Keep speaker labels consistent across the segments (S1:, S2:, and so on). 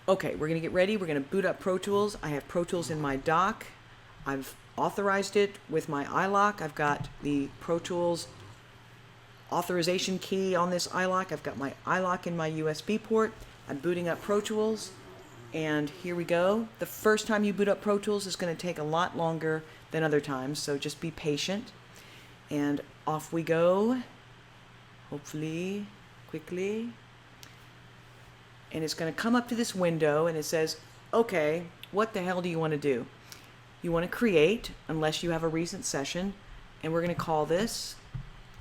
S1: Okay, we're gonna get ready. We're gonna boot up Pro Tools. I have Pro Tools in my dock. I've authorized it with my iLock. I've got the Pro Tools authorization key on this iLock. I've got my iLock in my USB port. I'm booting up Pro Tools, and here we go. The first time you boot up Pro Tools is going to take a lot longer than other times, so just be patient. And off we go, hopefully, quickly. And it's going to come up to this window, and it says, okay, what the hell do you want to do? You want to create, unless you have a recent session, and we're going to call this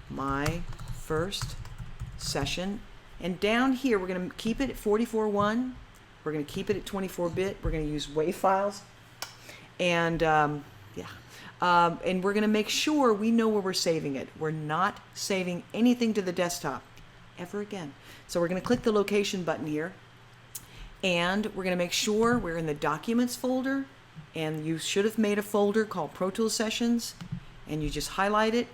S1: my first session. And down here, we're going to keep it at 44.1. We're going to keep it at 24-bit. We're going to use WAV files. And and we're going to make sure we know where we're saving it. We're not saving anything to the desktop ever again. So we're going to click the location button here. And we're going to make sure we're in the Documents folder. And you should have made a folder called Pro Tools Sessions. And you just highlight it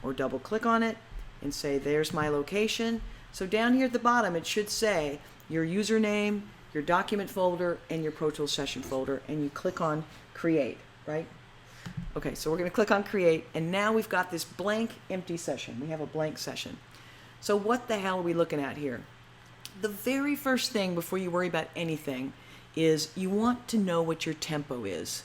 S1: or double click on it and say, there's my location. So down here at the bottom, it should say your username, your document folder, and your Pro Tools session folder, and you click on create, right? Okay, so we're gonna click on create, and now we've got this blank, empty session. We have a blank session. So what the hell are we looking at here? The very first thing before you worry about anything is you want to know what your tempo is.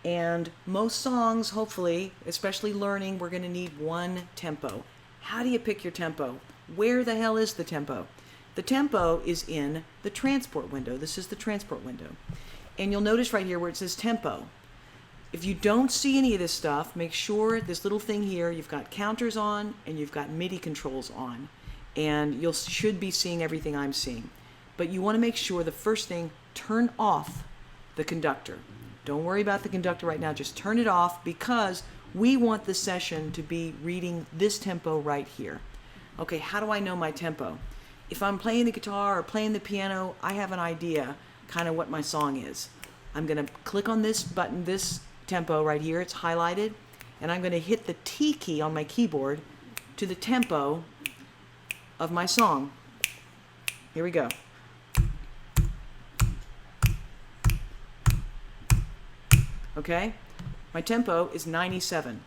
S1: And most songs, hopefully, especially learning, we're gonna need one tempo. How do you pick your tempo? Where the hell is the tempo? The tempo is in the transport window. This is the transport window. And you'll notice right here where it says tempo. If you don't see any of this stuff, make sure this little thing here, you've got counters on and you've got MIDI controls on. And you should be seeing everything I'm seeing. But you want to make sure the first thing, turn off the conductor. Don't worry about the conductor right now, just turn it off because we want the session to be reading this tempo right here. Okay, how do I know my tempo? If I'm playing the guitar or playing the piano, I have an idea kind of what my song is. I'm going to click on this button, this tempo right here, it's highlighted, and I'm going to hit the T key on my keyboard to the tempo of my song. Here we go. Okay, my tempo is 97.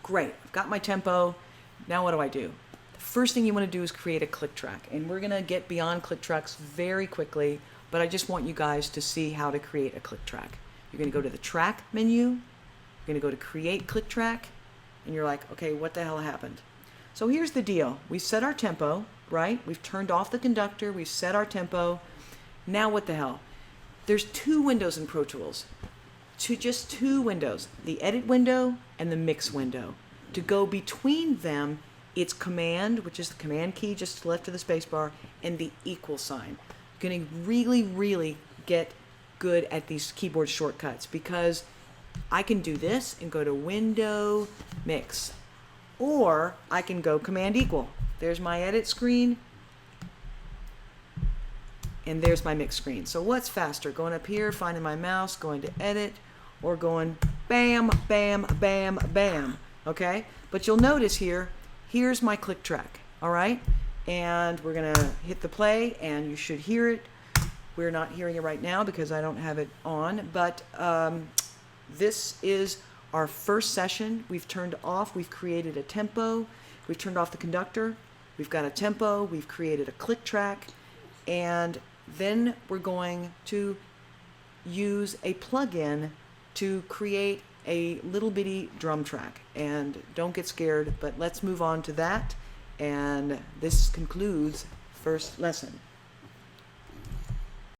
S1: Great, I've got my tempo. Now what do? The first thing you want to do is create a click track. And we're going to get beyond click tracks very quickly, but I just want you guys to see how to create a click track. You're going to go to the track menu, you're going to go to create click track, and you're like, okay, what the hell happened? So here's the deal. We set our tempo, right? We've turned off the conductor, we've set our tempo. Now what the hell? There's two windows in Pro Tools. Just two windows, the edit window and the mix window. To go between them, it's command, which is the command key just to the left of the space bar, and the equal sign. You're going to really get good at these keyboard shortcuts because I can do this and go to window, mix, or I can go command equal. There's my edit screen, and there's my mix screen. So what's faster, going up here, finding my mouse, going to edit, or going bam, bam, bam, bam, okay? But you'll notice here, here's my click track, all right? And we're gonna hit the play, and you should hear it. We're not hearing it right now because I don't have it on, but this is our first session. We've turned off, we've created a tempo, we've turned off the conductor, we've got a tempo, we've created a click track, and then we're going to use a plugin to create a little bitty drum track. And don't get scared, but let's move on to that. And this concludes first lesson.